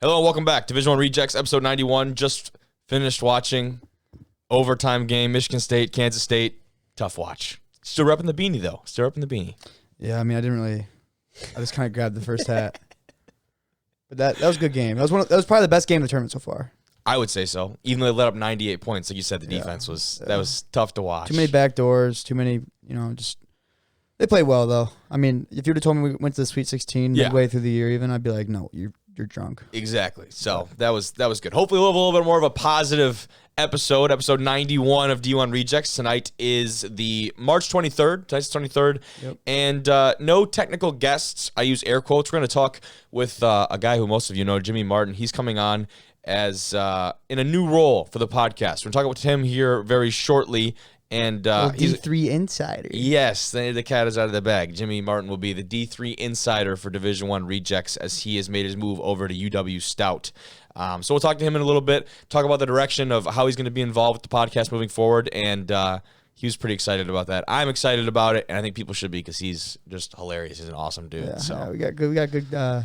Hello and welcome back. Division I Rejects, episode 91. Just finished watching overtime game, Michigan State, Kansas State. Tough watch. Still repping the beanie, though. Still repping the beanie. Yeah, I mean, I just kind of grabbed the first hat. But that was a good game. That was probably the best game of the tournament so far. I would say so. Even though they let up 98 points, like you said, the defense that was tough to watch. Too many backdoors, too many, just they played well though. I mean, if you'd have told me we went to the Sweet 16 midway through the year, even I'd be like, no, you're drunk. Exactly. So that was good. Hopefully we'll have a little bit more of a positive episode 91 of D1 Rejects. Tonight is the March 23rd. Tonight's the 23rd. Yep. And no technical guests. I use air quotes. We're going to talk with a guy who most of you know, Jimmy Martin. He's coming on as in a new role for the podcast. We're talking with him here very shortly. And he's D3 insider. Yes, the cat is out of the bag. Jimmy Martin will be the D3 insider for Division I Rejects as he has made his move over to UW Stout. So we'll talk to him in a little bit, talk about the direction of how he's going to be involved with the podcast moving forward, and he was pretty excited about that. I'm excited about it, and I think people should be because he's just hilarious. He's an awesome dude. Yeah, we got good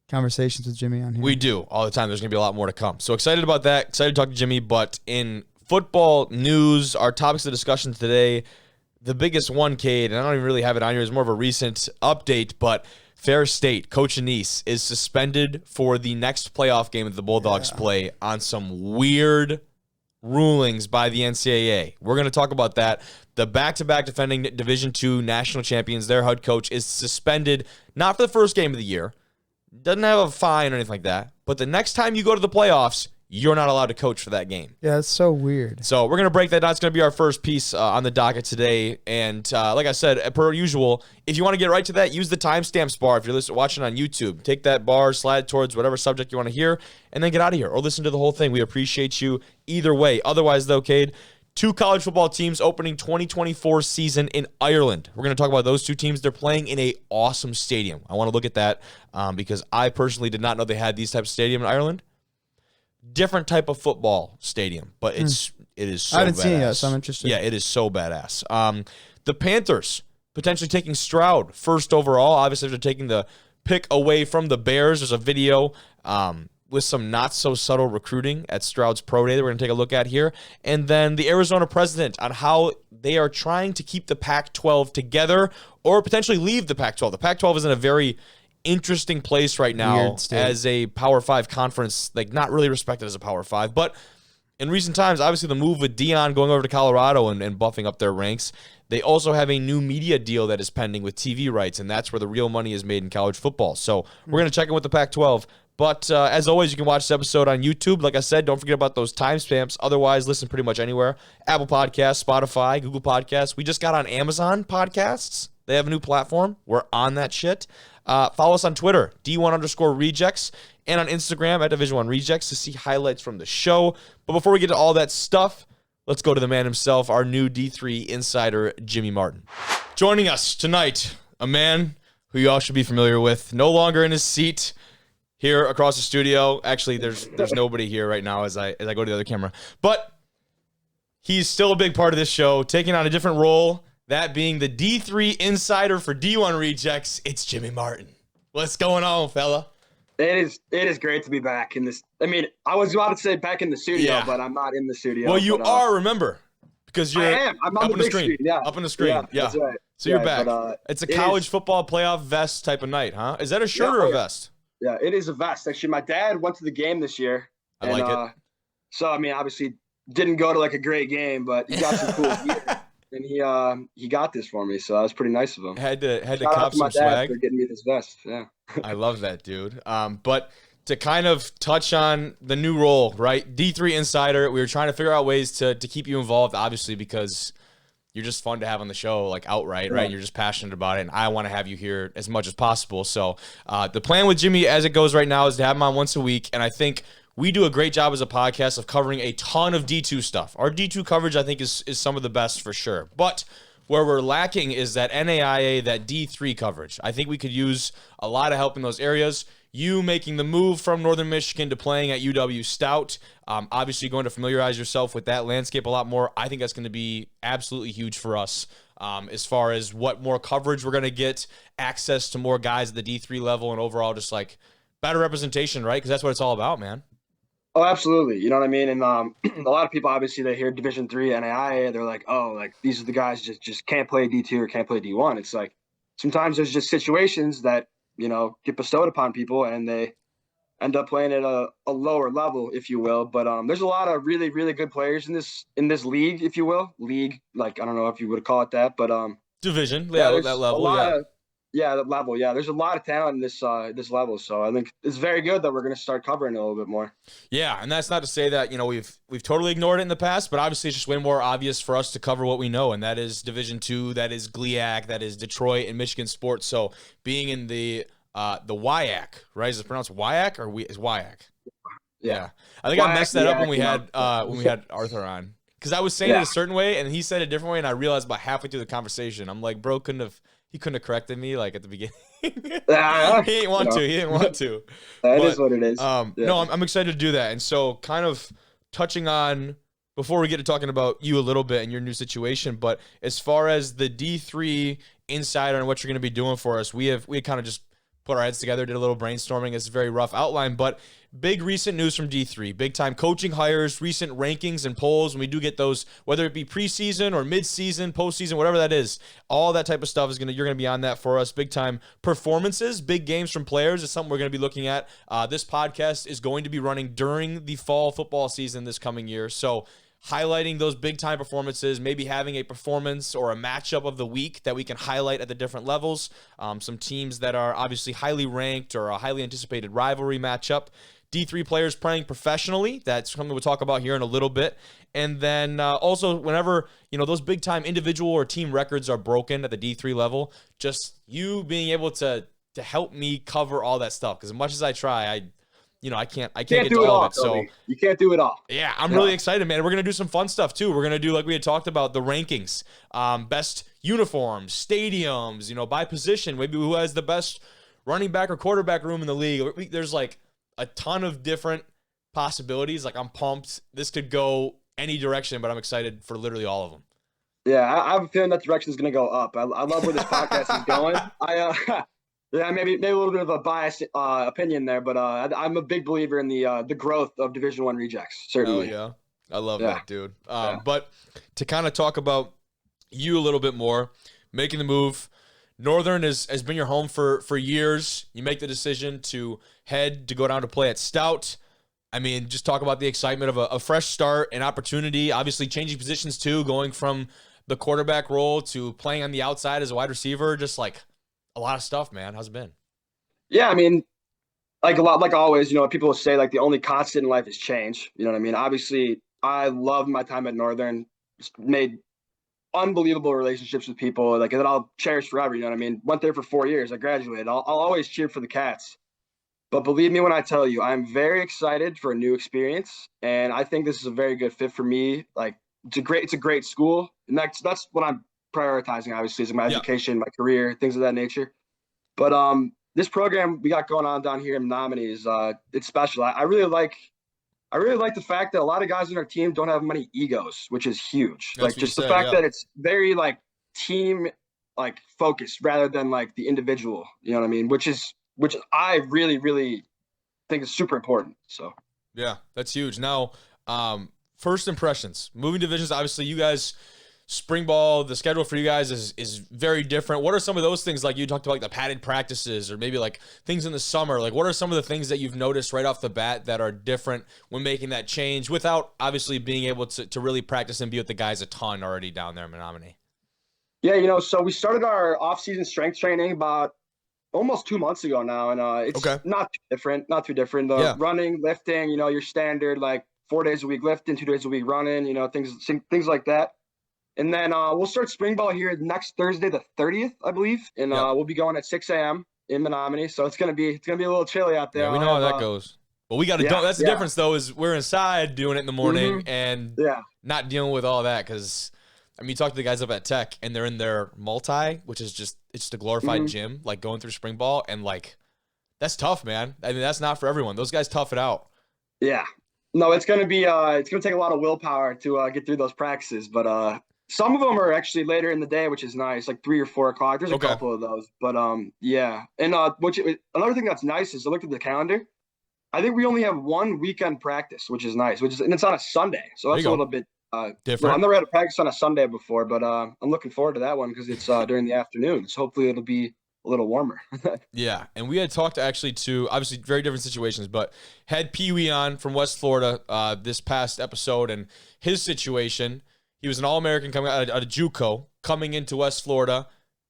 conversations with Jimmy on here. We do all the time. There's going to be a lot more to come. So excited about that. Excited to talk to Jimmy, but in football news, our topics of discussion today, the biggest one, Cade, and I don't even really have it on here, it's more of a recent update, but Ferris State, Coach Annese, is suspended for the next playoff game that the Bulldogs play on some weird rulings by the NCAA. We're going to talk about that. The back-to-back defending Division II national champions, their head coach, is suspended, not for the first game of the year, doesn't have a fine or anything like that, but the next time you go to the playoffs, you're not allowed to coach for that game. Yeah, it's so weird. So we're going to break that down. It's going to be our first piece on the docket today. And like I said, per usual, if you want to get right to that, use the timestamps bar if you're watching on YouTube. Take that bar, slide towards whatever subject you want to hear, and then get out of here or listen to the whole thing. We appreciate you either way. Otherwise, though, Cade, 2 college football teams opening 2024 season in Ireland. We're going to talk about those 2 teams. They're playing in an awesome stadium. I want to look at that because I personally did not know they had these types of stadium in Ireland. Different type of football stadium, but it is so badass. I haven't seen it yet, so I'm interested. Yeah, it is so badass. The Panthers potentially taking Stroud first overall. Obviously, they're taking the pick away from the Bears. There's a video with some not-so-subtle recruiting at Stroud's Pro Day that we're going to take a look at here. And then the Arizona president on how they are trying to keep the Pac-12 together or potentially leave the Pac-12. The Pac-12 is in a very interesting place right now as a Power 5 conference, like not really respected as a Power 5. But in recent times, obviously the move with Dion going over to Colorado and buffing up their ranks, they also have a new media deal that is pending with TV rights, and that's where the real money is made in college football. So we're going to check in with the Pac-12. But as always, you can watch this episode on YouTube. Like I said, don't forget about those timestamps. Otherwise, listen pretty much anywhere. Apple Podcasts, Spotify, Google Podcasts. We just got on Amazon Podcasts. They have a new platform. We're on that shit. Follow us on Twitter, D1_Rejects, and on Instagram at Division I Rejects to see highlights from the show. But before we get to all that stuff, let's go to the man himself, our new D3 insider, Jimmy Martin. Joining us tonight, a man who you all should be familiar with, no longer in his seat here across the studio. Actually, there's nobody here right now as I go to the other camera. But he's still a big part of this show, taking on a different role. That being the D3 insider for D1 Rejects, it's Jimmy Martin. What's going on, fella? It is great to be back in this. I mean, I was about to say back in the studio, but I'm not in the studio. Well, you are, remember, because you're I'm up on on the screen. Up on the screen. Yeah. That's right. So you're back. But, it's a college football playoff vest type of night, huh? Is that a shirt or a vest? Yeah, it is a vest. Actually, my dad went to the game this year. I like it. So, I mean, obviously didn't go to like a great game, but he got some cool gear. And he got this for me, so that was pretty nice of him. Had to Shout cop out to my some dad swag for getting me this vest. Yeah. I love that, dude. But to kind of touch on the new role, right? D3 insider. We were trying to figure out ways to keep you involved, obviously, because you're just fun to have on the show, like outright, right? You're just passionate about it, and I want to have you here as much as possible. So the plan with Jimmy, as it goes right now, is to have him on once a week, and I think we do a great job as a podcast of covering a ton of D2 stuff. Our D2 coverage, I think, is some of the best for sure. But where we're lacking is that NAIA, that D3 coverage. I think we could use a lot of help in those areas. You making the move from Northern Michigan to playing at UW Stout, obviously going to familiarize yourself with that landscape a lot more. I think that's going to be absolutely huge for us as far as what more coverage we're going to get, access to more guys at the D3 level, and overall just like better representation, right? Because that's what it's all about, man. Oh, absolutely. You know what I mean? And a lot of people, obviously, they hear Division III NAIA, they're like, oh, like these are the guys just can't play D2 or can't play D1. It's like sometimes there's just situations that, you know, get bestowed upon people and they end up playing at a lower level, if you will. But there's a lot of really, really good players in this league, if you will. League, like, I don't know if you would call it that, but division, that level, that level. Yeah, there's a lot of talent in this level. So I think it's very good that we're going to start covering it a little bit more. Yeah, and that's not to say that, you know, we've totally ignored it in the past, but obviously it's just way more obvious for us to cover what we know, and that is Division II, that is GLIAC, that is Detroit and Michigan sports. So being in the WIAC, right? Is it pronounced WIAC or is WIAC? Yeah. I think I messed that up when we had Arthur on. Because I was saying it a certain way, and he said a different way, and I realized about halfway through the conversation, I'm like, bro, he couldn't have corrected me like at the beginning. He didn't want to. That is what it is. No, I'm excited to do that. And so kind of touching on, before we get to talking about you a little bit and your new situation, but as far as the D3 insider and what you're going to be doing for us, we kind of just put our heads together, did a little brainstorming. It's a very rough outline, but big recent news from D3, big time coaching hires, recent rankings and polls. When we do get those, whether it be preseason or midseason, postseason, whatever that is, all that type of stuff you're going to be on that for us. Big time performances, big games from players is something we're going to be looking at. This podcast is going to be running during the fall football season this coming year. So highlighting those big-time performances, maybe having a performance or a matchup of the week that we can highlight at the different levels. Some teams that are obviously highly ranked or a highly anticipated rivalry matchup. D3 players playing professionally. That's something we'll talk about here in a little bit. And then also whenever, you know, those big-time individual or team records are broken at the D3 level, just you being able to help me cover all that stuff. Because as much as I try, I can't get to all of it. So you can't do it all. Yeah, I'm really excited, man. We're gonna do some fun stuff too. We're gonna do, like we had talked about, the rankings, best uniforms, stadiums, you know, by position, maybe who has the best running back or quarterback room in the league. There's like a ton of different possibilities. Like, I'm pumped. This could go any direction, but I'm excited for literally all of them. Yeah, I have a feeling that direction is gonna go up. I love where this podcast is going. Yeah, maybe a little bit of a biased opinion there, but I'm a big believer in the growth of Division I rejects. Certainly. Oh yeah, I love that, dude. But to kind of talk about you a little bit more, making the move. Northern has been your home for years. You make the decision to go down to play at Stout. I mean, just talk about the excitement of a fresh start, an opportunity. Obviously, changing positions too, going from the quarterback role to playing on the outside as a wide receiver. Just like a lot of stuff, man. How's it been? Yeah, I mean, like always, you know, people will say like the only constant in life is change. You know what I mean? Obviously, I loved my time at Northern. Just made unbelievable relationships with people, like, that I'll cherish forever. You know what I mean? Went there for 4 years. I graduated. I'll always cheer for the Cats. But believe me when I tell you, I'm very excited for a new experience, and I think this is a very good fit for me. Like, it's a great school, and that's what I'm prioritizing, obviously, is my education, my career, things of that nature. But this program we got going on down here in Menominee is it's special. I really like the fact that a lot of guys on our team don't have many egos, which is huge. That's like, just the fact that it's very like team like focused rather than like the individual. You know what I mean? Which I really, really think is super important. So yeah, that's huge. Now, first impressions, moving divisions. Obviously, you guys. Spring ball, the schedule for you guys is very different. What are some of those things, like you talked about, like the padded practices or maybe like things in the summer? Like, what are some of the things that you've noticed right off the bat that are different when making that change without obviously being able to really practice and be with the guys a ton already down there in Menominee? Yeah, you know, so we started our off-season strength training about almost 2 months ago now, and it's not too different. The running, lifting, you know, your standard, like 4 days a week lifting, 2 days a week running, you know, things like that. And then we'll start spring ball here next Thursday, the 30th, I believe, and we'll be going at 6 a.m. in Menominee. So it's gonna be a little chilly out there. Yeah, we know how that goes. But we got to. That's the difference, though, is we're inside doing it in the morning and not dealing with all that. Because I mean, you talk to the guys up at Tech, and they're in their multi, which is it's a glorified gym, like going through spring ball, and like that's tough, man. I mean, that's not for everyone. Those guys tough it out. Yeah. No, it's gonna take a lot of willpower to get through those practices, but Some of them are actually later in the day, which is nice, like 3 or 4 o'clock. There's a couple of those, but yeah. And another thing that's nice is I looked at the calendar. I think we only have 1 weekend practice, which is nice. And it's on a Sunday, so that's a little bit different. Well, I've never had a practice on a Sunday before, but I'm looking forward to that one because it's during the afternoon. So hopefully it'll be a little warmer. Yeah, and we had talked actually to obviously very different situations, but had Pee Wee on from West Florida this past episode, and his situation. He was an All-American coming out of JUCO, coming into West Florida,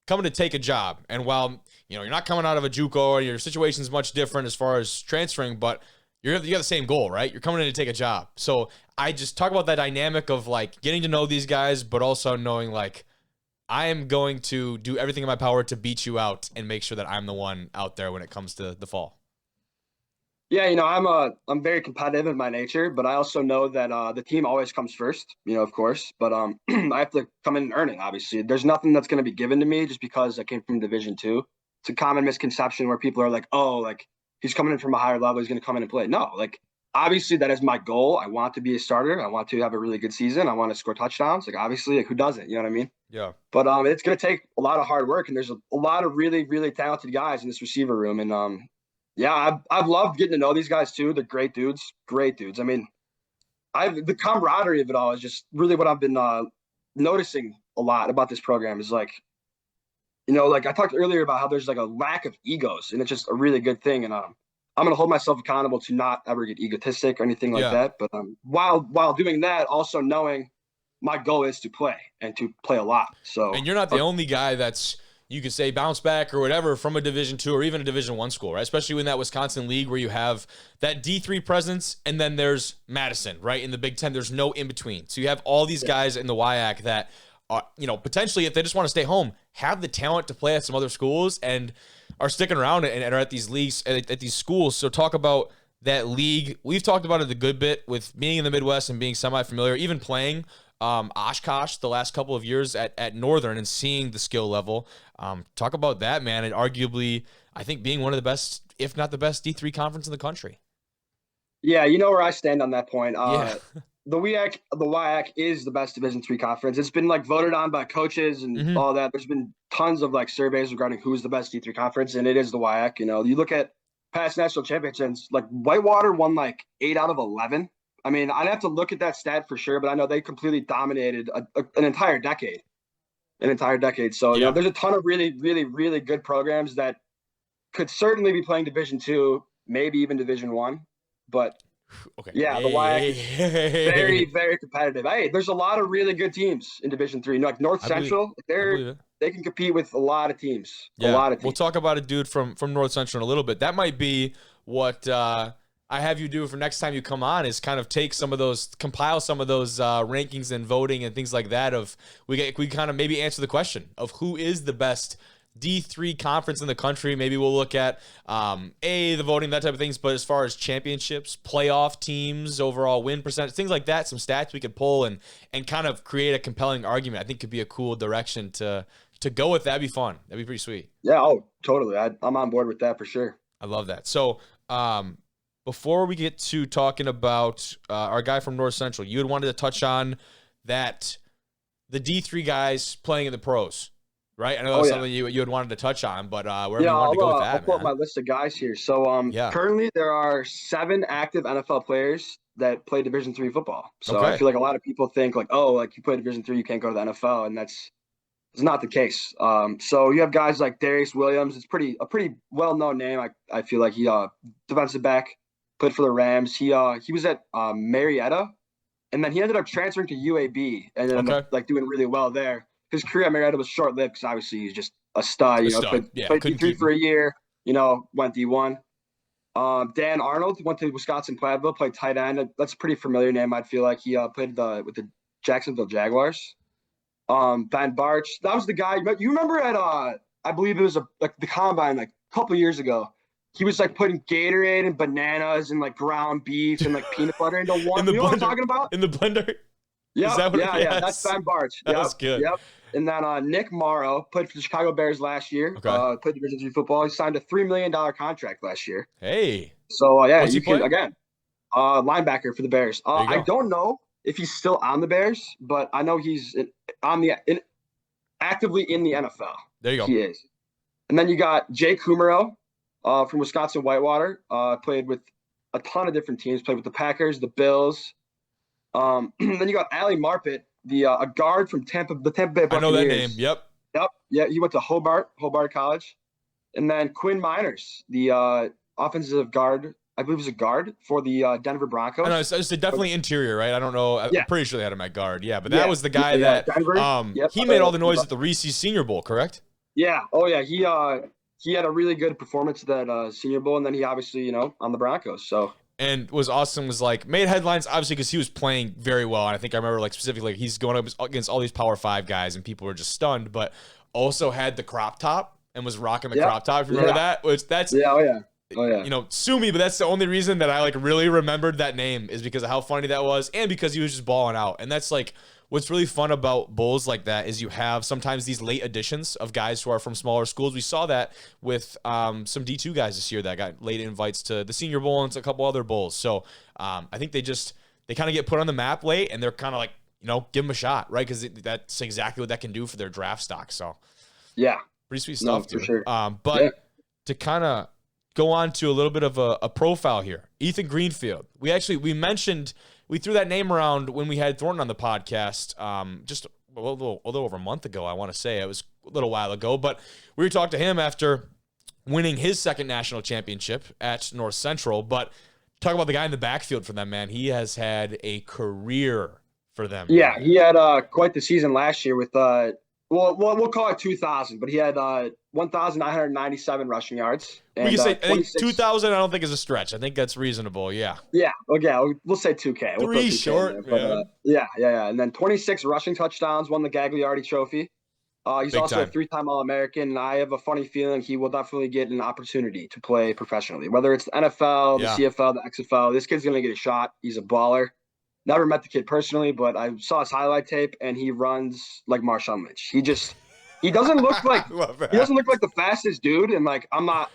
coming to take a job. And while you're not coming out of a JUCO, your situation's much different as far as transferring, but you got the same goal, right? You're coming in to take a job. So I just talk about that dynamic of like getting to know these guys, but also knowing like I am going to do everything in my power to beat you out and make sure that I'm the one out there when it comes to the fall. Yeah, I'm very competitive in my nature, but I also know that the team always comes first, of course. But I have to come in and earn it, obviously. There's nothing that's going to be given to me just because I came from Division II. It's a common misconception where people are like, oh, like he's coming in from a higher level, he's going to come in and play. No, like obviously that is my goal. I want to be a starter. I want to have a really good season. I want to score touchdowns. Like obviously, like, who doesn't? You know what I mean? Yeah. But it's going to take a lot of hard work, and there's a lot of really, really talented guys in this receiver room, and yeah, I've loved getting to know these guys too. They're great dudes. I mean, the camaraderie of it all is just really what I've been noticing a lot about this program is like, like I talked earlier about how there's like a lack of egos, and it's just a really good thing. And I'm going to hold myself accountable to not ever get egotistic or anything like that. But while doing that, also knowing my goal is to play and to play a lot. So, and you're not the only guy that's, you could say, bounce back or whatever from a Division II or even a Division I school, right? Especially in that Wisconsin league where you have that D3 presence, and then there's Madison, right? In the Big Ten, there's no in between. So you have all these guys in the WIAC that, potentially, if they just want to stay home, have the talent to play at some other schools and are sticking around and are at these leagues, at these schools. So talk about that league. We've talked about it a good bit with being in the Midwest and being semi-familiar, even playing Oshkosh the last couple of years at Northern and seeing the skill level. Talk about that, man, and arguably, I think being one of the best, if not the best, D3 conference in the country. Yeah, you know where I stand on that point. The WIAC is the best Division III conference. It's been like voted on by coaches and all that. There's been tons of like surveys regarding who's the best D3 conference, and it is the WIAC. You look at past national championships, like Whitewater won like 8 out of 11. I mean, I'd have to look at that stat for sure, but I know they completely dominated an entire decade. So, there's a ton of really, really, really good programs that could certainly be playing Division II, maybe even Division I. But, the WIAC is very, very competitive. Hey, there's a lot of really good teams in Division III. Like North Central, they can compete with a lot of teams. Yeah. A lot of teams. We'll talk about a dude from North Central in a little bit. That might be what I have you do for next time you come on is kind of compile some of those rankings and voting and things like that. We kind of maybe answer the question of who is the best D3 conference in the country. Maybe we'll look at the voting, that type of things. But as far as championships, playoff teams, overall win percentage, things like that, some stats we could pull and kind of create a compelling argument. I think could be a cool direction to go with. That'd be fun. That'd be pretty sweet. Yeah. Oh, totally. I'm on board with that for sure. I love that. So, before we get to talking about our guy from North Central, you had wanted to touch on that the D3 guys playing in the pros, right? I know that's something you had wanted to touch on, but wherever you wanted to go with that, I'll pull up my list of guys here. So currently there are 7 active NFL players that play Division III football. So I feel like a lot of people think like, oh, like you play Division III, you can't go to the NFL, and it's not the case. So you have guys like Darius Williams. It's a pretty well-known name. I feel like he defensive back. Played for the Rams. He was at Marietta, and then he ended up transferring to UAB and ended up like doing really well there. His career at Marietta was short-lived because obviously he's just a stud. Played D3 for a year. Went D1. Dan Arnold went to Wisconsin Platteville, played tight end. That's a pretty familiar name. I feel like he played with the Jacksonville Jaguars. Ben Barch, that was the guy. You remember at I believe it was the combine like a couple years ago. He was like putting Gatorade and bananas and like ground beef and like peanut butter into one. You know what I'm talking about? In the blender? Yeah. That's Ben Barch. That's good. Yep. And then Nick Morrow played for the Chicago Bears last year. Okay. Played Division III football. He signed a $3 million contract last year. Hey. So What's he again, linebacker for the Bears. I don't know if he's still on the Bears, but I know he's actively in the NFL. There you go. He is. And then you got Jay Kumaro from Wisconsin Whitewater. Played with a ton of different teams. Played with the Packers, the Bills. Then you got Ali Marpet, a guard from the Tampa Bay Buccaneers. I know that name. Yep. Yeah, he went to Hobart College. And then Quinn Miners, the offensive guard, I believe was a guard for the Denver Broncos. I know, it's definitely interior, right? I don't know. I'm pretty sure they had him at guard. Yeah, but that was the guy that he made all the noise at the Reese's Senior Bowl, correct? Yeah. Oh, yeah. He had a really good performance at that Senior Bowl, and then he obviously, on the Broncos. So. And was like made headlines obviously because he was playing very well. And I think I remember like specifically he's going up against all these Power 5 guys, and people were just stunned. But also had the crop top and was rocking the crop top. If you remember that, which that's sue me, but that's the only reason that I like really remembered that name is because of how funny that was, and because he was just balling out. And that's like what's really fun about bowls like that is you have sometimes these late additions of guys who are from smaller schools. We saw that with some D2 guys this year that got late invites to the Senior Bowl and a couple other bowls. So I think they kind of get put on the map late, and they're kind of like, give them a shot, right? Because that's exactly what that can do for their draft stock. So yeah, pretty sweet stuff, for sure. To kind of go on to a little bit of a profile here, Ethan Greenfield. We threw that name around when we had Thornton on the podcast just a little over a month ago, I want to say. It was a little while ago, but we were talking to him after winning his second national championship at North Central. But talk about the guy in the backfield for them, man. He has had a career for them. Yeah, he had quite the season last year with we'll call it 2,000, but he had 1,997 rushing yards. And, we can say I think 2,000. I don't think is a stretch. I think that's reasonable. Yeah. Yeah. Okay. We'll say 2K. We'll 3 short. Yeah. And then 26 rushing touchdowns. Won the Gagliardi Trophy. He's Big also time. a 3-time All-American. And I have a funny feeling he will definitely get an opportunity to play professionally, whether it's the NFL, the CFL, the XFL. This kid's gonna get a shot. He's a baller. Never met the kid personally, but I saw his highlight tape, and he runs like Marshawn Lynch. He doesn't look like the fastest dude, and like I'm not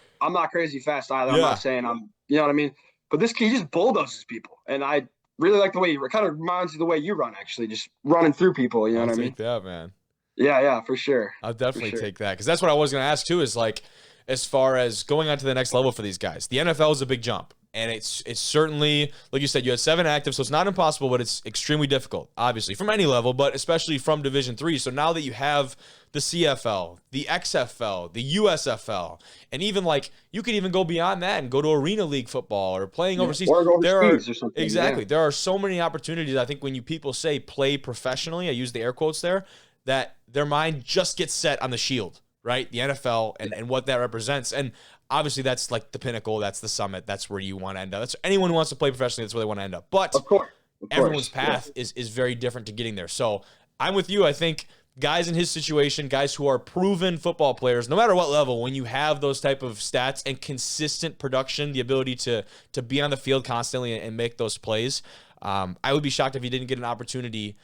crazy fast either. I'm not saying I'm, you know what I mean. But this kid, he just bulldozes people, and I really like the way it kind of reminds me of the way you run, actually, just running through people. You know what I mean? Take that, man. Yeah, for sure. I'll definitely take that, because that's what I was going to ask too. Is like, as far as going on to the next level for these guys, the NFL is a big jump. And it's certainly, like you said, you had 7 active, so it's not impossible, but it's extremely difficult, obviously, from any level, but especially from Division III. So now that you have the CFL, the XFL, the USFL, and even like you could even go beyond that and go to Arena League football or playing overseas. Or overseas or something. Exactly. There are so many opportunities. I think when people say play professionally, I use the air quotes there, that their mind just gets set on the shield, right? The NFL and what that represents. And obviously, that's like the pinnacle. That's the summit. That's where you want to end up. That's anyone who wants to play professionally. That's where they want to end up. But of course. Everyone's path is very different to getting there. So I'm with you. I think guys in his situation, guys who are proven football players, no matter what level, when you have those type of stats and consistent production, the ability to be on the field constantly and make those plays, I would be shocked if he didn't get an opportunity.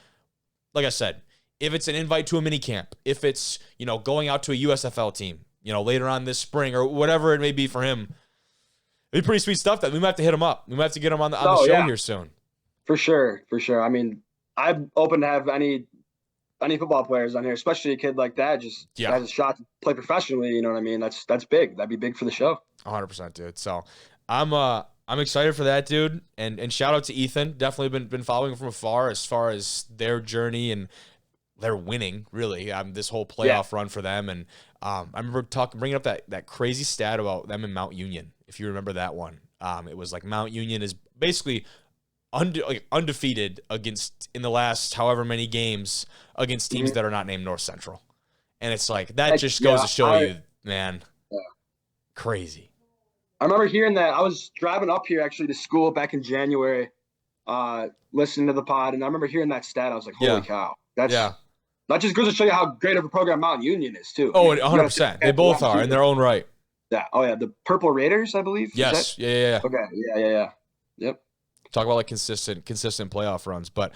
Like I said, if it's an invite to a mini camp, if it's going out to a USFL team, later on this spring or whatever it may be for him. It'd be pretty sweet stuff that we might have to him up. We might have to get him on the show here soon. For sure. I mean, I'm open to have any football players on here, especially a kid like that, just has a shot to play professionally. You know what I mean? That's big. That'd be big for the show. 100%, dude. So I'm excited for that, dude. And shout out to Ethan. Definitely been following from afar as far as their journey and they're winning, really, this whole playoff run for them. And I remember bringing up that crazy stat about them in Mount Union, if you remember that one. It was like Mount Union is basically undefeated in the last however many games against teams that are not named North Central. And it's like, that just goes to show you, man, crazy. I remember hearing that. I was driving up here actually to school back in January, listening to the pod, and I remember hearing that stat. I was like, holy cow. That just goes to show you how great of a program Mount Union is, too. Oh, 100%. They both are in their own right. Yeah. Oh, yeah. The Purple Raiders, I believe. Yes. Yeah. Okay. Yeah. Yep. Talk about like consistent playoff runs. But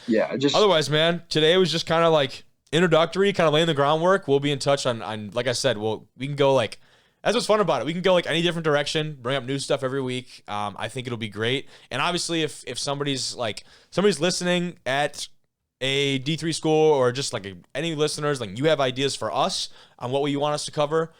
otherwise, man, today was just kind of like introductory, kind of laying the groundwork. We'll be in touch on like I said, we can go like That's what's fun about it. We can go like any different direction, bring up new stuff every week. I think it'll be great. And obviously, if somebody's listening at a D3 school or just like any listeners, like you have ideas for us on what you want us to cover,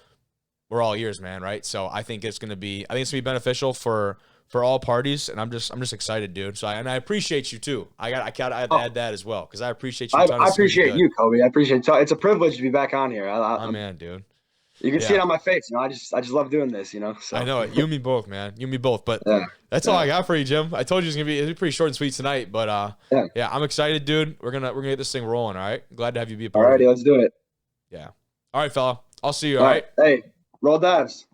we're all ears, man. Right? So I think it's gonna be beneficial for all parties, and I'm just excited, dude. So I appreciate you too. I have to add that as well because I appreciate you. I appreciate you, Kobe. I appreciate it. It's a privilege to be back on here. My man, dude. You can see it on my face. I just love doing this. So. I know it. You and me both, man. You and me both. But that's all I got for you, Jim. I told you it'll be pretty short and sweet tonight. But I'm excited, dude. We're gonna get this thing rolling. All right. Glad to have you be a part of it. Alrighty, let's do it. Yeah. All right, fella. I'll see you. All right. Hey, roll dives,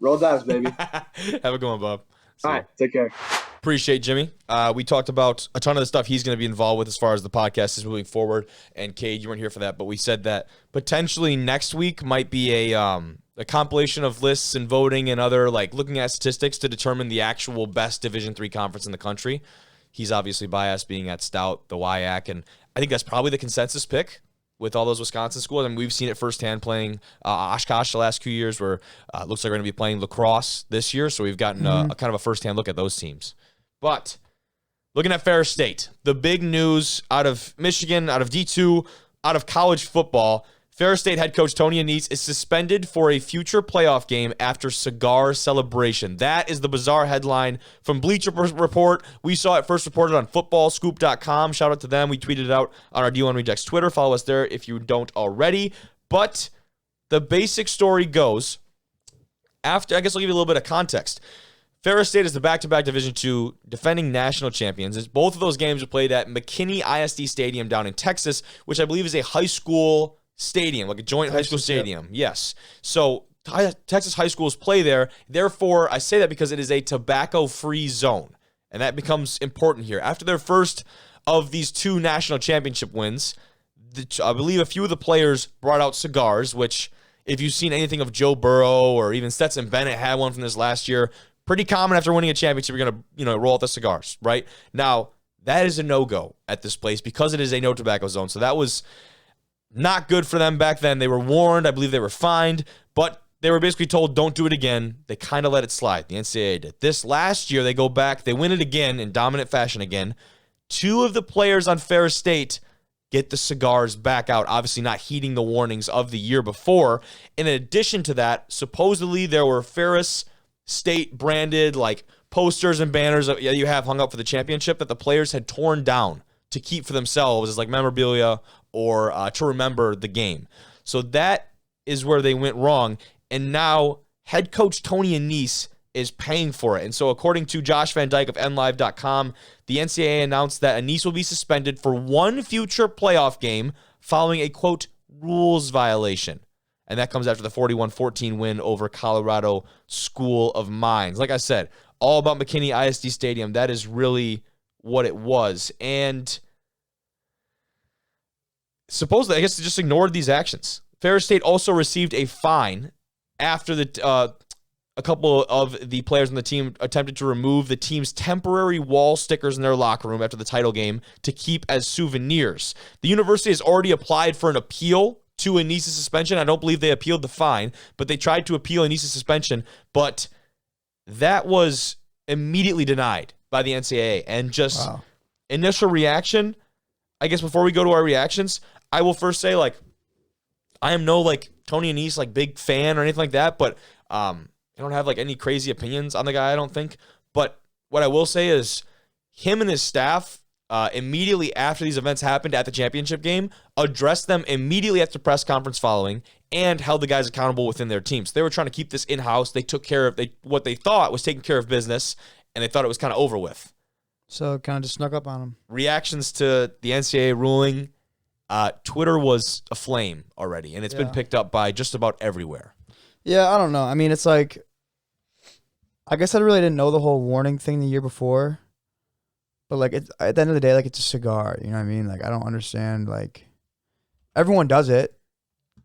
baby. Have a good one, bub. All right. Take care. Appreciate Jimmy. We talked about a ton of the stuff he's going to be involved with as far as the podcast is moving forward. And Cade, you weren't here for that, but we said that potentially next week might be a compilation of lists and voting and other looking at statistics to determine the actual best Division III conference in the country. He's obviously biased being at Stout, the WIAC, and I think that's probably the consensus pick with all those Wisconsin schools. I mean, we've seen it firsthand playing Oshkosh the last few years where it looks like we're going to be playing lacrosse this year, so we've gotten a kind of a firsthand look at those teams. But looking at Ferris State, the big news out of Michigan, out of D2, out of college football, Ferris State head coach Tony Annese is suspended for a future playoff game after cigar celebration. That is the bizarre headline from Bleacher Report. We saw it first reported on footballscoop.com. Shout out to them. We tweeted it out on our D1 Rejects Twitter. Follow us there if you don't already. But the basic story goes, I guess I'll give you a little bit of context. Ferris State is the back-to-back Division II defending national champions. Both of those games were played at McKinney ISD Stadium down in Texas, which I believe is a high school stadium, like a joint high school stadium. Yeah. Yes. So Texas high schools play there. Therefore, I say that because it is a tobacco-free zone, and that becomes important here. After their first of these two national championship wins, I believe a few of the players brought out cigars, which if you've seen anything of Joe Burrow or even Stetson Bennett had one from this last year, pretty common after winning a championship, you're going to roll out the cigars, right? Now, that is a no-go at this place because it is a no tobacco zone. So that was not good for them back then. They were warned. I believe they were fined, but they were basically told, don't do it again. They kind of let it slide. The NCAA did. This last year, they go back. They win it again in dominant fashion again. Two of the players on Ferris State get the cigars back out, obviously not heeding the warnings of the year before. In addition to that, supposedly there were Ferris State branded posters and banners that you have hung up for the championship that the players had torn down to keep for themselves as memorabilia or to remember the game. So that is where they went wrong. And now head coach Tony Annese is paying for it. And so according to Josh Van Dyke of NLive.com, the NCAA announced that Annese will be suspended for one future playoff game following a, quote, rules violation. And that comes after the 41-14 win over Colorado School of Mines. Like I said, all about McKinney ISD Stadium. That is really what it was. And supposedly, I guess they just ignored these actions. Ferris State also received a fine after a couple of the players on the team attempted to remove the team's temporary wall stickers in their locker room after the title game to keep as souvenirs. The university has already applied for an appeal to Annese's suspension. I don't believe they appealed the fine, but they tried to appeal Annese's suspension, but that was immediately denied by the NCAA. And just initial reaction, I guess before we go to our reactions, I will first say, I am no Tony Annese big fan or anything like that, but I don't have any crazy opinions on the guy, I don't think. But what I will say is him and his staff immediately after these events happened at the championship game, addressed them immediately at the press conference following, and held the guys accountable within their teams. They were trying to keep this in-house. They took care of what they thought was taking care of business, and they thought it was kind of over with. So kind of just snuck up on them. Reactions to the NCAA ruling, Twitter was aflame already, and it's been picked up by just about everywhere. Yeah, I don't know. I mean, it's I guess I really didn't know the whole warning thing the year before. But at the end of the day, it's a cigar. You know what I mean? I don't understand. Everyone does it.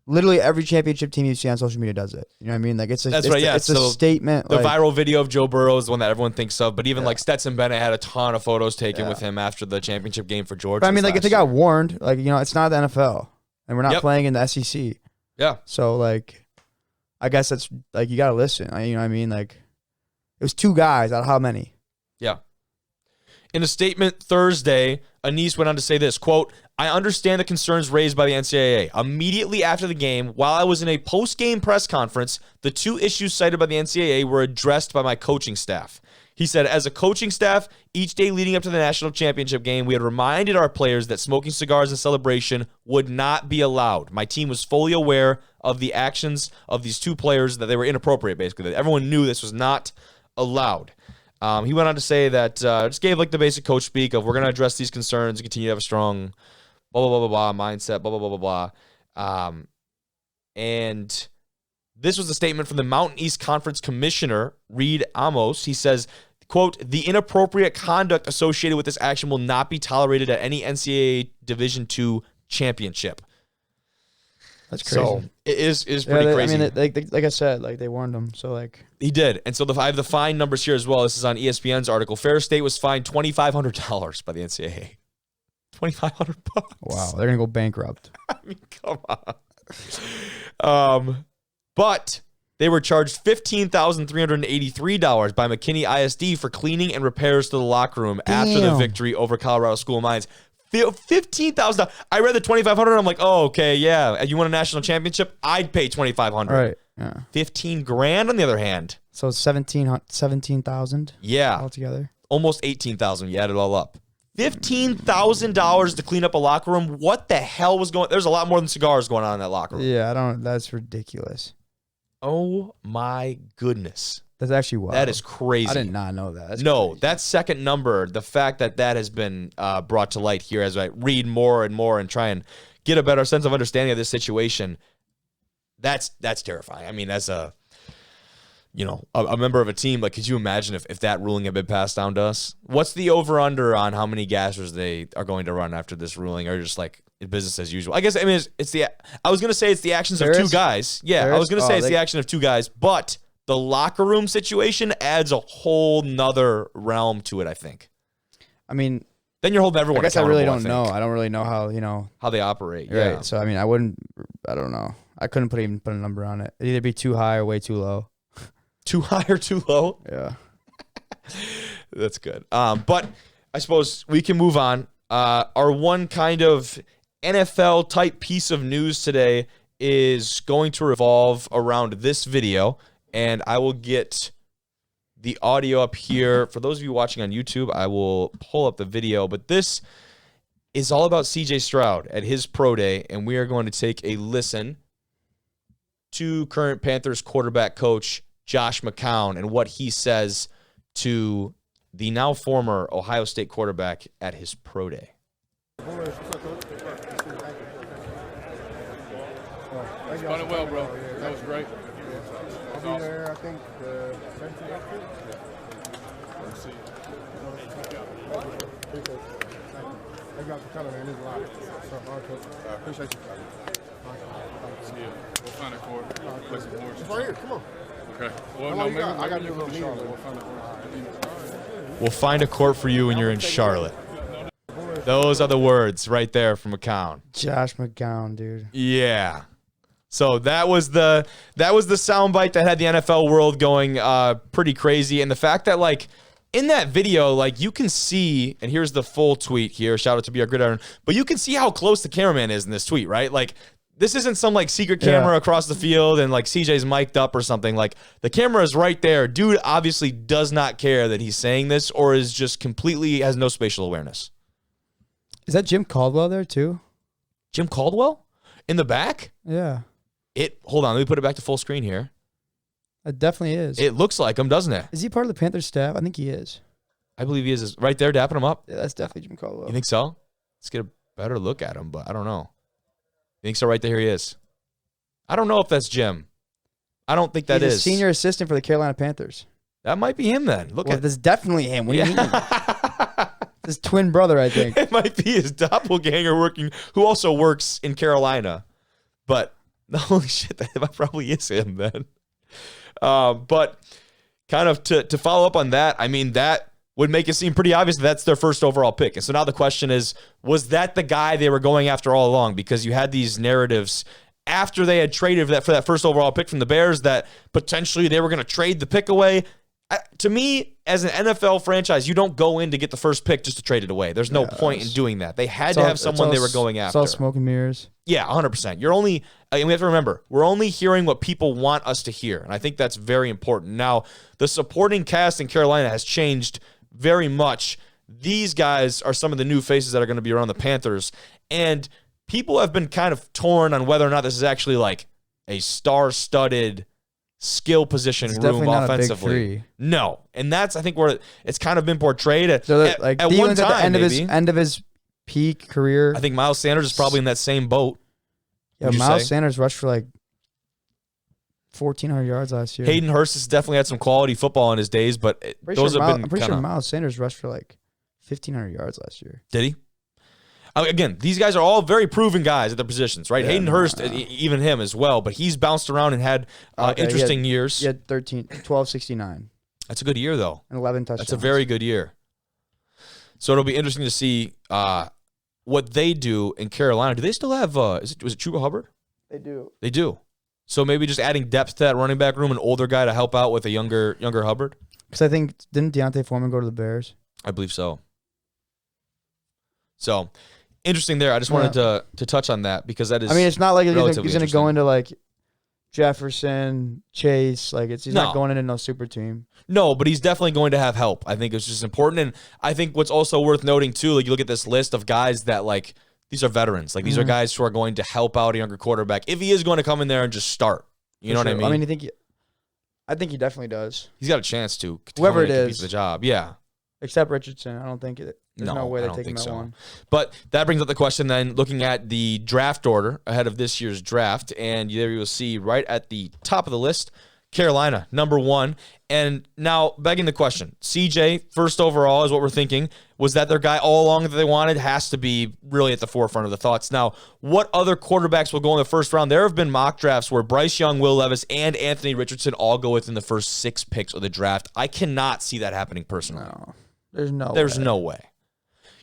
Literally every championship team you see on social media does it. You know what I mean? It's a statement. The viral video of Joe Burrow is the one that everyone thinks of. But even Stetson Bennett had a ton of photos taken with him after the championship game for Georgia. But I mean, if they got warned, it's not the NFL, and we're not playing in the SEC. Yeah. So I guess that's like you gotta listen. You know what I mean? Like it was 2 guys out of how many? Yeah. In a statement Thursday, Annese went on to say this, quote, I understand the concerns raised by the NCAA. Immediately after the game, while I was in a post-game press conference, the 2 issues cited by the NCAA were addressed by my coaching staff. He said, as a coaching staff, each day leading up to the national championship game, we had reminded our players that smoking cigars in celebration would not be allowed. My team was fully aware of the actions of these 2 players, that they were inappropriate, basically. That everyone knew this was not allowed. He went on to say that, just gave like the basic coach speak of we're going to address these concerns and continue to have a strong blah, blah, blah, blah, blah, mindset, blah, blah, blah, blah, blah. And this was a statement from the Mountain East Conference Commissioner, Reed Amos. He says, quote, the inappropriate conduct associated with this action will not be tolerated at any NCAA Division II championship. That's crazy. So it is pretty crazy. I mean, like I said, like they warned him. So like he did. And so I have the fine numbers here as well. This is on ESPN's article. Ferris State was fined $2,500 by the NCAA. $2,500. Wow, they're gonna go bankrupt. I mean, come on. But they were charged $15,383 by McKinney ISD for cleaning and repairs to the locker room after the victory over Colorado School of Mines. $15,000. I read the $2,500. I'm like, oh, okay, yeah. You won a national championship? I'd pay $2,500. Right. Yeah. $15,000 on the other hand. So 17,000. Yeah. Altogether. Almost 18,000. You add it all up. $15,000 to clean up a locker room. What the hell was going? There's a lot more than cigars going on in that locker room. Yeah, that's ridiculous. Oh my goodness. That's actually wild. That is crazy. I did not know that. That's crazy. That second number, the fact that has been brought to light here as I read more and more and try and get a better sense of understanding of this situation, that's terrifying. I mean, as a member of a team, like, could you imagine if that ruling had been passed down to us? What's the over-under on how many gassers they are going to run after this ruling, or just like business as usual? I guess, I mean, I was going to say it's the actions of 2 guys. Yeah, I was going to say it's the action of 2 guys, but the locker room situation adds a whole nother realm to it, I think. I mean, then you're holding everyone accountable. I really don't know. I don't really know how they operate. Right. Yeah. So, I mean, I don't know. I couldn't even put a number on it. It'd either be too high or way too low. Too high or too low? Yeah. That's good. But I suppose we can move on. Our one kind of NFL type piece of news today is going to revolve around this video, and I will get the audio up here. For those of you watching on YouTube, I will pull up the video, but this is all about CJ Stroud at his pro day, and we are going to take a listen to current Panthers quarterback coach Josh McCown and what he says to the now former Ohio State quarterback at his pro day. Spun it well, bro. That was great. I'll be there, I think, 17th. Let's see. Thank you for telling me. It means a lot. So, appreciate you. See ya. We'll find a court. Play some horses. It's right here. Come on. Okay. Well, No, maybe I got to do a little meeting. Charlotte. We'll find a court. We'll find a court for you when you're in Charlotte. Those are the words right there from McCown. Josh McCown, dude. Yeah. So that was the soundbite that had the NFL world going pretty crazy. And the fact that, like, in that video, like, you can see, and here's the full tweet here. Shout out to Be Our Gridiron. But you can see how close the cameraman is in this tweet, right? Like, this isn't some, like, secret camera across the field and, like, CJ's mic'd up or something. Like, the camera is right there. Dude obviously does not care that he's saying this, or is just completely has no spatial awareness. Is that Jim Caldwell there too? Jim Caldwell? In the back? Yeah. Hold on, let me put it back to full screen here. It definitely is. It looks like him, doesn't it? Is he part of the Panthers staff? I think he is. I believe he is right there, dapping him up. Yeah, that's definitely Jim Caldwell. You think so? Let's get a better look at him, but I don't know. You think so? Right there, he is. I don't know if that's Jim. I don't think that He's is. a senior assistant for the Carolina Panthers. That might be him then. Look at this. Definitely him. What do you mean? His twin brother, I think. It might be his doppelganger who also works in Carolina. But holy shit, that probably is him then. But kind of to follow up on that, I mean, that would make it seem pretty obvious that's their first overall pick. And so now the question is, was that the guy they were going after all along? Because you had these narratives after they had traded for that first overall pick from the Bears that potentially they were going to trade the pick away. To me, as an NFL franchise, you don't go in to get the first pick just to trade it away. There's no point in doing that. They had to have someone they were going after. It's all smoke and mirrors. Yeah, 100%. You're only, and we have to remember, we're only hearing what people want us to hear. And I think that's very important. Now, the supporting cast in Carolina has changed very much. These guys are some of the new faces that are going to be around the Panthers. And people have been kind of torn on whether or not this is actually like a star-studded skill position room offensively. No. And that's, I think, where it's kind of been portrayed So at one time, at the end of his peak career. I think Miles Sanders is probably in that same boat. Yeah, Miles Sanders rushed for like 1,400 yards last year. Hayden Hurst has definitely had some quality football in his days, but those have been. I'm pretty sure Miles Sanders rushed for like 1,500 yards last year. Did he? Again, these guys are all very proven guys at their positions, right? Yeah, Hayden Hurst, even him as well, but he's bounced around and had interesting years. He had 1,269. That's a good year, though. And 11 touchdowns. That's a very good year. So it'll be interesting to see what they do in Carolina. Do they still have, was it Chuba Hubbard? They do. They do. So maybe just adding depth to that running back room, an older guy to help out with a younger Hubbard? Because I think, didn't Deontay Foreman go to the Bears? I believe so. So, interesting there. I just wanted to touch on that because that is. I mean, it's not like he's going to go into like Jefferson, Chase. Like he's not going into no super team. No, but he's definitely going to have help. I think it's just important, and I think what's also worth noting too. Like you look at this list of guys that like these are veterans. Like these are guys who are going to help out a younger quarterback if he is going to come in there and just start. You know what I mean? I mean, I think he definitely does. He's got a chance to. Whoever it is, the job. Yeah. Except Richardson, I don't think there's no way they take him at one. But that brings up the question then, looking at the draft order ahead of this year's draft, and there you'll see right at the top of the list, Carolina, number 1. And now, begging the question, CJ, first overall is what we're thinking. Was that their guy all along that they wanted? Has to be really at the forefront of the thoughts. Now, what other quarterbacks will go in the first round? There have been mock drafts where Bryce Young, Will Levis, and Anthony Richardson all go within the first 6 picks of the draft. I cannot see that happening personally. No. There's no way.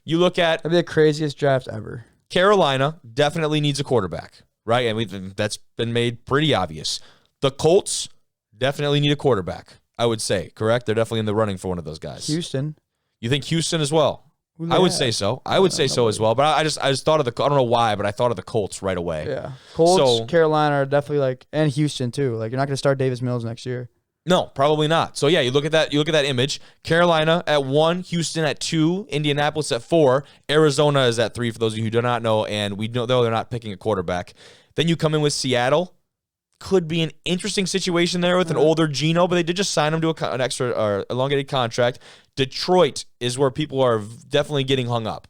You look at... That'd be the craziest draft ever. Carolina definitely needs a quarterback, right? And that's been made pretty obvious. The Colts definitely need a quarterback, I would say, correct? They're definitely in the running for one of those guys. Houston. You think Houston as well? I would say so. I would say so as well. But I just thought of the... I don't know why, but I thought of the Colts right away. Yeah. Colts, Carolina are definitely like... And Houston, too. Like, you're not going to start Davis Mills next year. No, probably not. So yeah, you look at that image. Carolina at 1, Houston at 2, Indianapolis at 4, Arizona is at 3 for those of you who do not know, and we know they're not picking a quarterback. Then you come in with Seattle. Could be an interesting situation there with an older Geno, but they did just sign him to an extra or elongated contract. Detroit is where people are definitely getting hung up.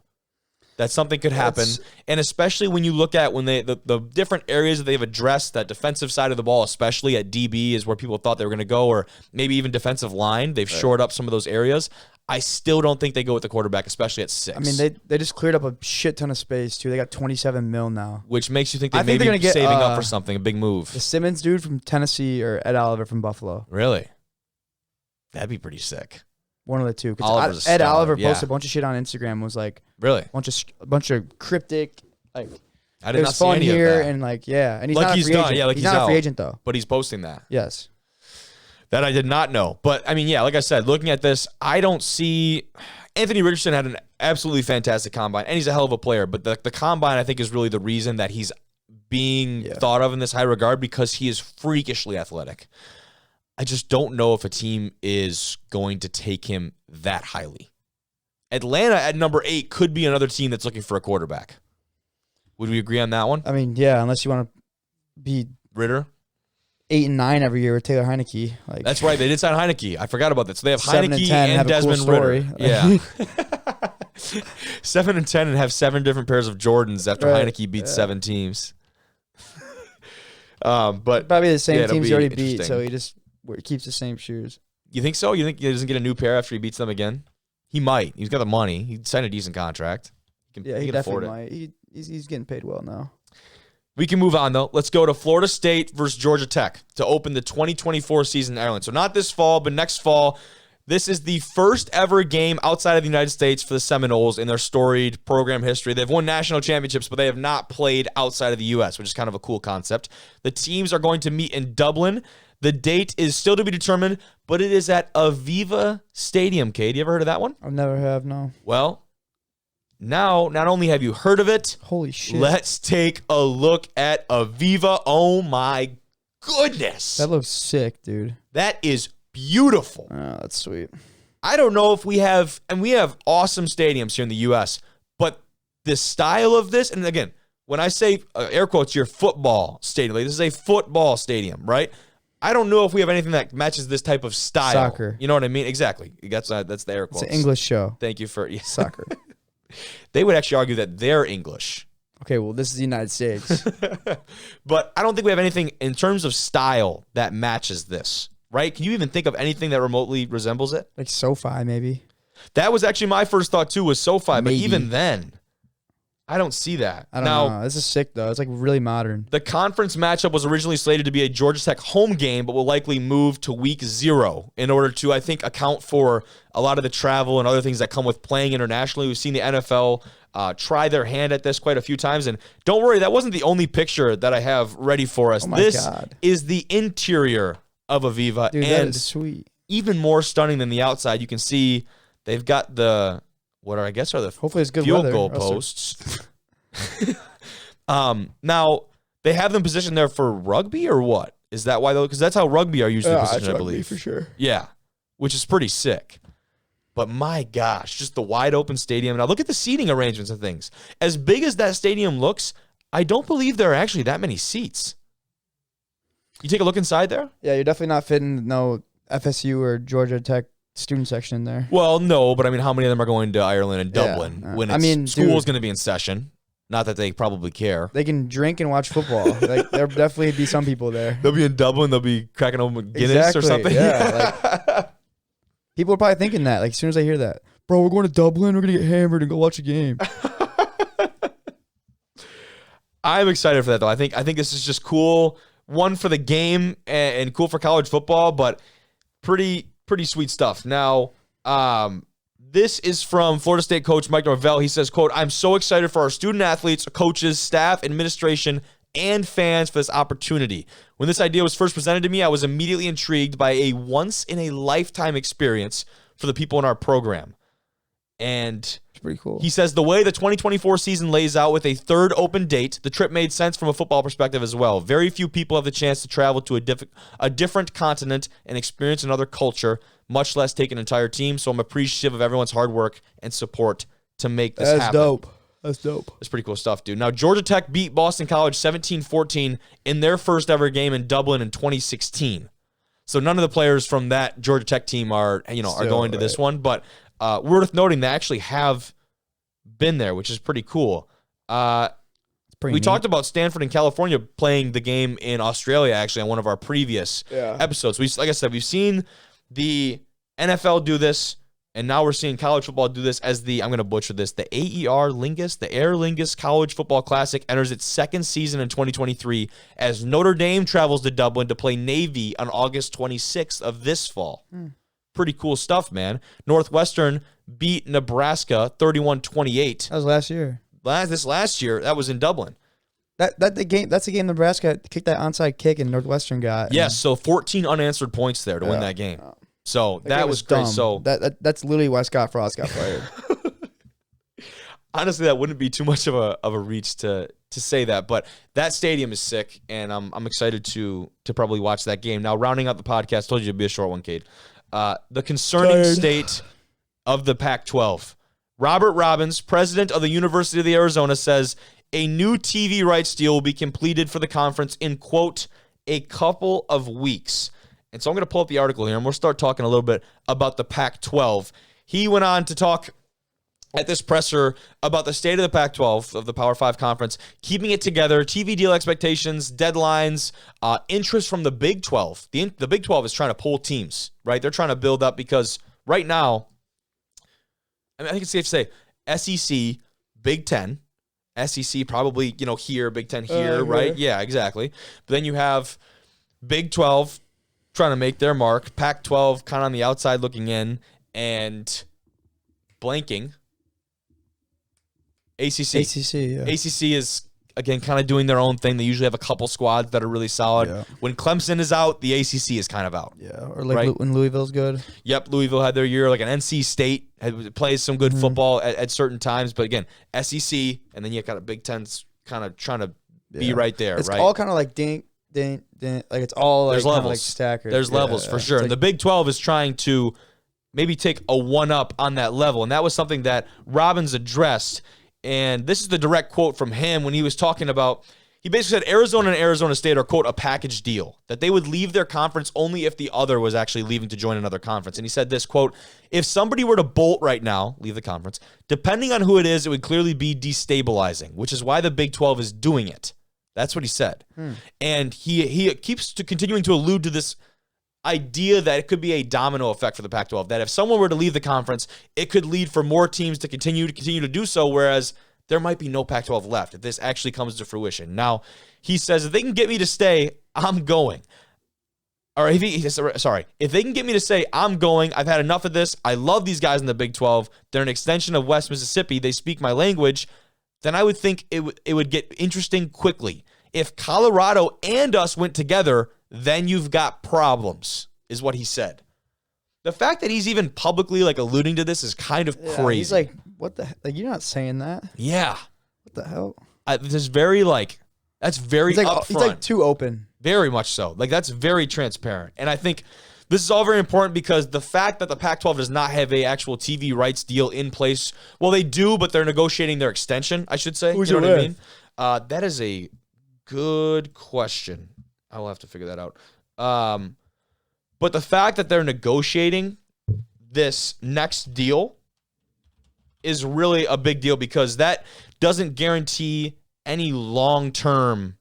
That something could happen, and especially when you look at when the different areas that they've addressed, that defensive side of the ball, especially at DB, is where people thought they were going to go, or maybe even defensive line. They've shored up some of those areas. I still don't think they go with the quarterback, especially at 6. I mean, they just cleared up a shit ton of space too. They got $27 million now, which makes you think they may be saving up for something, a big move. The Simmons dude from Tennessee or Ed Oliver from Buffalo. Really? That'd be pretty sick. One of the two. Ed Oliver posted a bunch of shit on Instagram. Was like, really, a bunch of cryptic, like, I did not see any here of that. And like, yeah, and he's like not he's a free done. agent. Yeah, like he's not out. a free agent though. But he's posting that. Yes, that I did not know. But I mean, yeah, like I said, looking at this, I don't see. Anthony Richardson had an absolutely fantastic combine, and he's a hell of a player. But the combine, I think, is really the reason that he's being thought of in this high regard, because he is freakishly athletic. I just don't know if a team is going to take him that highly. Atlanta at number 8 could be another team that's looking for a quarterback. Would we agree on that one? I mean, yeah, unless you want to be Ritter 8 and 9 every year with Taylor Heineke. Like, that's right. They did sign Heineke. I forgot about that. So they have Heineke and Desmond Ritter. Yeah. 7 and 10 and have 7 different pairs of Jordans after Heineke beats 7 teams. But probably the same teams he already beat, so he just keeps the same shoes. You think so? You think he doesn't get a new pair after he beats them again? He might. He's got the money. He signed a decent contract. He can afford it. Might. He's getting paid well now. We can move on, though. Let's go to Florida State versus Georgia Tech to open the 2024 season in Ireland. So not this fall, but next fall. This is the first ever game outside of the United States for the Seminoles in their storied program history. They've won national championships, but they have not played outside of the U.S., which is kind of a cool concept. The teams are going to meet in Dublin. The date is still to be determined, but it is at Aviva Stadium, Cade. You ever heard of that one? I never have, no. Well, now, not only have you heard of it, Holy shit. let's take a look at Aviva. Oh, my goodness. That looks sick, dude. That is beautiful. Oh, that's sweet. I don't know if we have awesome stadiums here in the U.S., but the style of this, and again, when I say air quotes, your football stadium, like this is a football stadium, right? I don't know if we have anything that matches this type of style. Soccer. You know what I mean? Exactly. That's the air quotes. It's an English show. Thank you for Soccer. They would actually argue that they're English. Okay, well, this is the United States. But I don't think we have anything in terms of style that matches this, right? Can you even think of anything that remotely resembles it? Like SoFi, maybe. That was actually my first thought too, was SoFi, but Maybe. even then, I don't see that. I don't know. This is sick, though. It's like really modern. The conference matchup was originally slated to be a Georgia Tech home game, but will likely move to week 0 in order to, I think, account for a lot of the travel and other things that come with playing internationally. We've seen the NFL try their hand at this quite a few times. And don't worry, that wasn't the only picture that I have ready for us. Oh my This God. is the interior of Aviva. Dude, that and is sweet. even more stunning than the outside, you can see they've got the, I guess are the Hopefully it's good field weather, goal or else posts. Now they have them positioned there for rugby or what? Is that why though? Because that's how rugby are usually positioned, I believe. for sure. Yeah, which is pretty sick. But my gosh, just the wide open stadium. Now look at the seating arrangements and things. As big as that stadium looks, I don't believe there are actually that many seats. You take a look inside there? Yeah, you're definitely not fitting no FSU or Georgia Tech student section in there. Well, no, but I mean, how many of them are going to Ireland and Dublin when school is going to be in session? Not that they probably care. They can drink and watch football. Like there'll definitely be some people there. They'll be in Dublin. They'll be cracking open Guinness or something. Yeah, people are probably thinking that. Like as soon as I hear that, bro, we're going to Dublin. We're gonna get hammered and go watch a game. I'm excited for that though. I think this is just cool. One for the game and cool for college football, but pretty sweet stuff. Now, this is from Florida State coach Mike Norvell. He says, quote, "I'm so excited for our student athletes, coaches, staff, administration, and fans for this opportunity. When this idea was first presented to me, I was immediately intrigued by a once-in-a-lifetime experience for the people in our program." And It's pretty cool. he says the way the 2024 season lays out with a third open date, the trip made sense from a football perspective as well. Very few people have the chance to travel to a different continent and experience another culture, much less take an entire team. So I'm appreciative of everyone's hard work and support to make this happen. That's dope. That's pretty cool stuff, dude. Now, Georgia Tech beat Boston College 17-14 in their first ever game in Dublin in 2016. So none of the players from that Georgia Tech team are going to this one, but worth noting they actually have been there, which is pretty cool. We talked about Stanford and California playing the game in Australia actually on one of our previous episodes. Like I said, we've seen the NFL do this, and now we're seeing college football do this as I'm going to butcher this, the Aer Lingus College Football Classic enters its second season in 2023 as Notre Dame travels to Dublin to play Navy on August 26th of this fall. Pretty cool stuff, man. Northwestern beat Nebraska 31-28. That was last year. This last year, that was in Dublin. That's the game Nebraska kicked that onside kick and Northwestern got. Yes, so 14 unanswered points there to win that game. So that was dumb. great. So that's literally why Scott Frost got fired. honestly, that wouldn't be too much of a reach to say that, but that stadium is sick, and I'm excited to probably watch that game. Now, rounding out the podcast, told you it'd be a short one, Cade. The concerning state of the Pac-12. Robert Robbins, president of the University of Arizona, says a new TV rights deal will be completed for the conference in, quote, a couple of weeks. And so I'm going to pull up the article here, and we'll start talking a little bit about the Pac-12. He went on to talk at this presser about the state of the Pac-12, of the Power 5 conference, keeping it together, TV deal expectations, deadlines, interest from the Big 12. The Big 12 is trying to pull teams, right? They're trying to build up because right now, I think it's safe to say SEC, Big 10, SEC probably, here, Big 10 here, right? Yeah, exactly. But then you have Big 12 trying to make their mark. Pac-12 kind of on the outside looking in and blanking. ACC. Yeah. ACC is, again, kind of doing their own thing. They usually have a couple squads that are really solid. Yeah. When Clemson is out, the ACC is kind of out. Yeah, or like right? when Louisville's good. Yep, Louisville had their year. Like an NC State plays some good football at certain times. But again, SEC, and then you got a Big Ten's kind of trying to be right there, It's right? all kind of like dink, like it's all like There's kind of levels. like staggered. There's levels for sure. It's And like, the Big 12 is trying to maybe take a one-up on that level. And that was something that Robbins addressed. And this is the direct quote from him when he was talking about, he basically said Arizona and Arizona State are, quote, a package deal, that they would leave their conference only if the other was actually leaving to join another conference. And he said this, quote, if somebody were to bolt right now, leave the conference, depending on who it is, it would clearly be destabilizing, which is why the Big 12 is doing it. That's what he said. And he keeps continuing to allude to this idea that it could be a domino effect for the Pac-12, that if someone were to leave the conference, it could lead for more teams to continue to do so, whereas there might be no Pac-12 left if this actually comes to fruition. Now, he says, if they can get me to stay, I'm going. Or if they can get me to say, I'm going, I've had enough of this, I love these guys in the Big 12, they're an extension of West Mississippi, they speak my language, then I would think it would get interesting quickly. If Colorado and us went together, then you've got problems, is what he said. The fact that he's even publicly like alluding to this is kind of crazy. He's like, what the? Like, you're not saying that. Yeah. What the hell? This is very that's very upfront. He's like too open. Very much so. Like, that's very transparent. And I think this is all very important because the fact that the Pac-12 does not have a actual TV rights deal in place, well, they do, but they're negotiating their extension, I should say. Who's you know it what I with? mean? That is a good question. I will have to figure that out. But the fact that they're negotiating this next deal is really a big deal because that doesn't guarantee any long-term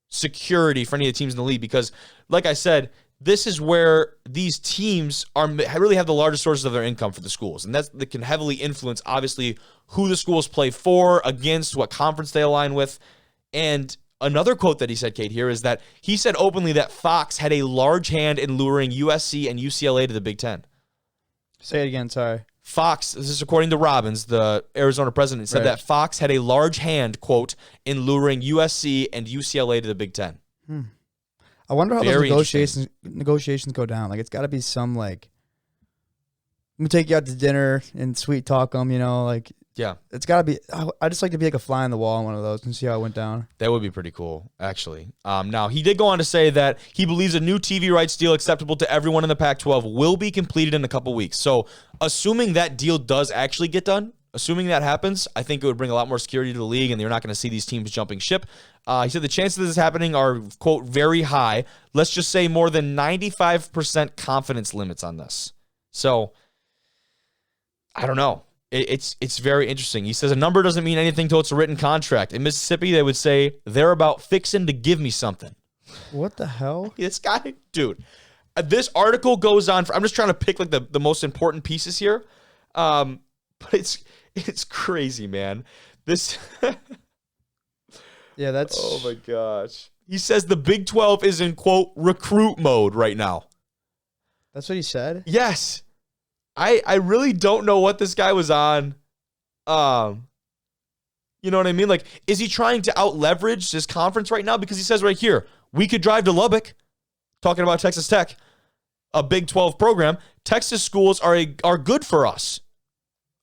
security for any of the teams in the league because, like I said, this is where these teams really have the largest sources of their income for the schools. And that can heavily influence, obviously, who the schools play for, against, what conference they align with. And another quote that he said, Kate, here is that he said openly that Fox had a large hand in luring USC and UCLA to the Big Ten. Say it again, sorry. Fox, this is according to Robbins, the Arizona president, said that Fox had a large hand, quote, in luring USC and UCLA to the Big Ten. I wonder how Very those negotiations go down. Like, it's got to be some, like, let me take you out to dinner and sweet talk them, you know, like, Yeah, it's got to be, I just like to be like a fly on the wall on one of those and see how it went down. that would be pretty cool, actually. Now, he did go on to say that he believes a new TV rights deal acceptable to everyone in the Pac-12 will be completed in a couple weeks. So, assuming that deal does actually get done, assuming that happens, I think it would bring a lot more security to the league, and you're not going to see these teams jumping ship. He said the chances of this happening are, quote, very high. Let's just say more than 95% confidence limits on this. So, I don't know. It's very interesting. He says a number doesn't mean anything until it's a written contract. In Mississippi, they would say they're about fixing to give me something. What the hell? This guy, dude. This article goes on. I'm just trying to pick like the most important pieces here, but it's crazy, man. This. Yeah, that's. Oh my gosh. He says the Big 12 is in, quote, recruit mode right now. That's what he said? Yes. I really don't know what this guy was on. You know what I mean? Like, is he trying to out leverage this conference right now? Because he says right here, we could drive to Lubbock, talking about Texas Tech, a Big 12 program. Texas schools are good for us.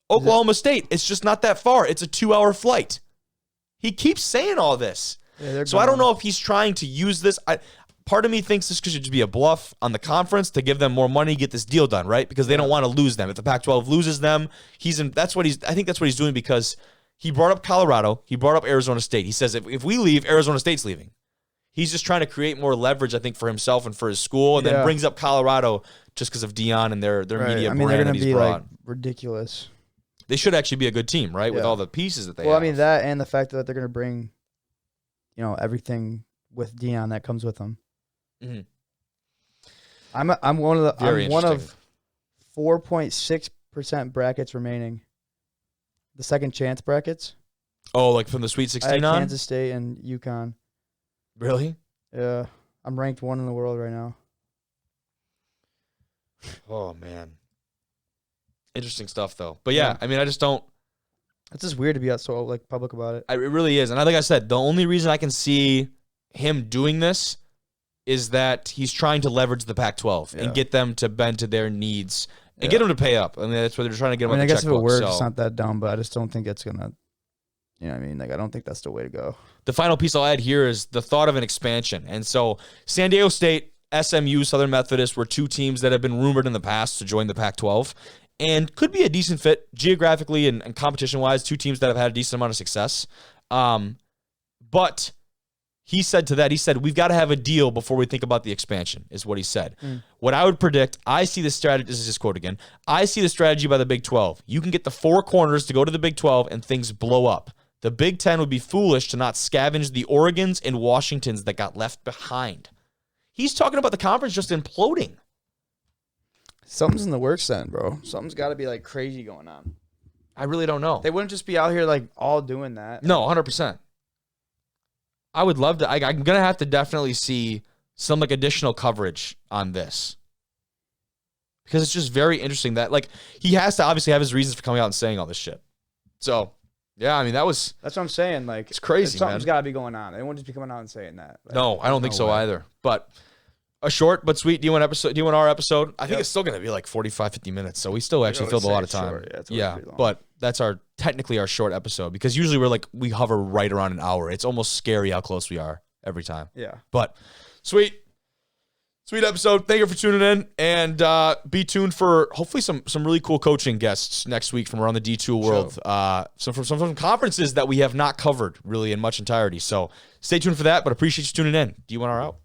Oklahoma State, it's just not that far. It's a 2-hour flight. He keeps saying all this. Yeah, so I don't know if he's trying to use this. Part of me thinks this could just be a bluff on the conference to give them more money, get this deal done, right? Because they don't want to lose them. If the Pac-12 loses them, I think that's what he's doing because he brought up Colorado, he brought up Arizona State. He says if we leave, Arizona State's leaving. He's just trying to create more leverage, I think, for himself and for his school, and then brings up Colorado just because of Dion and their media brand they're that he's be brought. like ridiculous. They should actually be a good team, right? With all the pieces that they have. Well, I mean that, and the fact that they're going to bring, everything with Dion that comes with them. Mm-hmm. I'm one of 4.6% brackets remaining. The second chance brackets. Oh, like from the Sweet 16 on? Kansas State and UConn. Really? Yeah, I'm ranked 1 in the world right now. Oh, man. Interesting stuff, though. But, yeah, I mean, I just don't. It's just weird to be out so like public about it. It really is. And like I said, the only reason I can see him doing this is that he's trying to leverage the Pac-12 and get them to bend to their needs and get them to pay up. I mean, that's what they're trying to get them I on the guess if it checkbook. works, it's not that dumb, but I just don't think it's gonna. You know what I mean? Like, I don't think that's the way to go. The final piece I'll add here is the thought of an expansion. And so San Diego State, SMU, Southern Methodist were two teams that have been rumored in the past to join the Pac-12 and could be a decent fit geographically and competition-wise, two teams that have had a decent amount of success. But he said, we've got to have a deal before we think about the expansion, is what he said. What I would predict, I see the strategy, this is his quote again, I see the strategy by the Big 12. You can get the four corners to go to the Big 12 and things blow up. The Big 10 would be foolish to not scavenge the Oregons and Washingtons that got left behind. He's talking about the conference just imploding. Something's in the works then, bro. Something's got to be like crazy going on. I really don't know. They wouldn't just be out here like all doing that. No, 100%. I would love to. I'm going to have to definitely see some like additional coverage on this. Because it's just very interesting that like he has to obviously have his reasons for coming out and saying all this shit. So, yeah, I mean, that's what I'm saying. Like, it's crazy, something's got to be going on. They won't just be coming out and saying that. Like, no, I don't think so either. But a short but sweet D1R episode. I think it's still going to be like 45, 50 minutes. So we still actually filled a lot of time. Short. Yeah, but that's technically our short episode because usually we hover right around an hour. It's almost scary how close we are every time. Yeah. But sweet episode. Thank you for tuning in, and be tuned for hopefully some really cool coaching guests next week from around the D2 world. Some conferences that we have not covered really in much entirety. So stay tuned for that, but appreciate you tuning in. D1R out.